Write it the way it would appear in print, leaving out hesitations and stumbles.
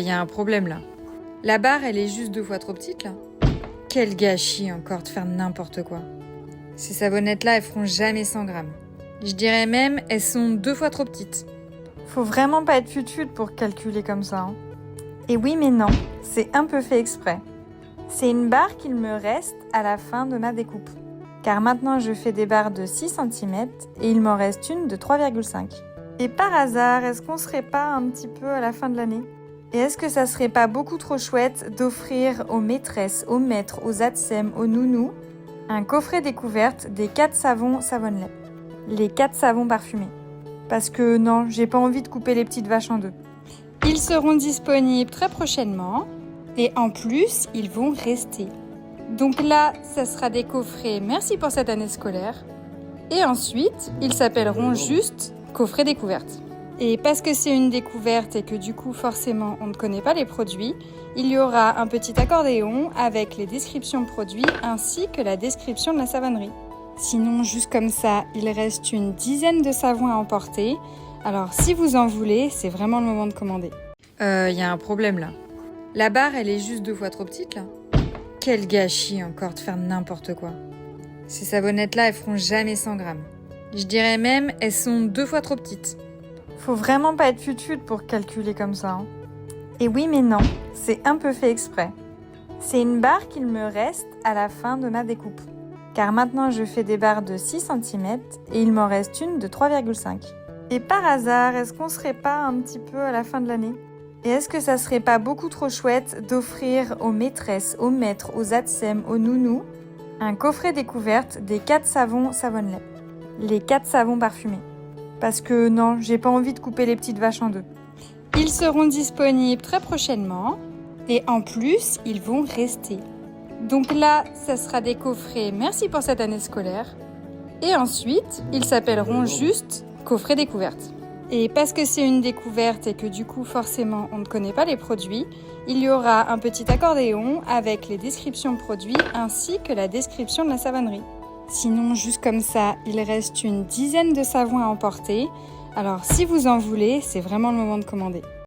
Y a un problème là. La barre, elle est juste 2 fois trop petite là. Quel gâchis encore de faire n'importe quoi. Ces savonnettes-là, elles feront jamais 100 grammes. Je dirais même, elles sont 2 fois trop petites. Faut vraiment pas être futude pour calculer comme ça. Hein. Et oui, mais non, c'est un peu fait exprès. C'est une barre qu'il me reste à la fin de ma découpe. Car maintenant, je fais des barres de 6 cm et il m'en reste une de 3,5. Et par hasard, est-ce qu'on serait pas un petit peu à la fin de l'année ? Et est-ce que ça serait pas beaucoup trop chouette d'offrir aux maîtresses, aux maîtres, aux ATSEM, aux nounous un coffret découverte des 4 savons Savonnelet. Les 4 savons parfumés. Parce que non, j'ai pas envie de couper les petites vaches en deux. Ils seront disponibles très prochainement et en plus, ils vont rester. Donc là, ça sera des coffrets merci pour cette année scolaire. Et ensuite, ils s'appelleront juste coffret découverte. Et parce que c'est une découverte et que du coup, forcément, on ne connaît pas les produits, il y aura un petit accordéon avec les descriptions de produits ainsi que la description de la savonnerie. Sinon, juste comme ça, il reste une dizaine de savons à emporter. Alors, si vous en voulez, c'est vraiment le moment de commander. Y a un problème là. La barre, elle est juste 2 fois trop petite là. Quel gâchis encore de faire n'importe quoi. Ces savonnettes-là, elles feront jamais 100 grammes. Je dirais même, elles sont 2 fois trop petites. Faut vraiment pas être futude pour calculer comme ça. Hein. Et oui, mais non, c'est un peu fait exprès. C'est une barre qu'il me reste à la fin de ma découpe. Car maintenant, je fais des barres de 6 cm et il m'en reste une de 3,5. Et par hasard, est-ce qu'on serait pas un petit peu à la fin de l'année ? Et est-ce que ça serait pas beaucoup trop chouette d'offrir aux maîtresses, aux maîtres, aux ATSEM, aux nounous un coffret découverte des 4 savons Savonnelet. Les 4 savons parfumés. Parce que non, j'ai pas envie de couper les petites vaches en deux. Ils seront disponibles très prochainement et en plus, ils vont rester. Donc là, ça sera des coffrets merci pour cette année scolaire. Et ensuite, ils s'appelleront juste coffret découverte. Et parce que c'est une découverte et que du coup, forcément, on ne connaît pas les produits, il y aura un petit accordéon avec les descriptions de produits ainsi que la description de la savonnerie. Sinon, juste comme ça, il reste une dizaine de savons à emporter. Alors, si vous en voulez, c'est vraiment le moment de commander.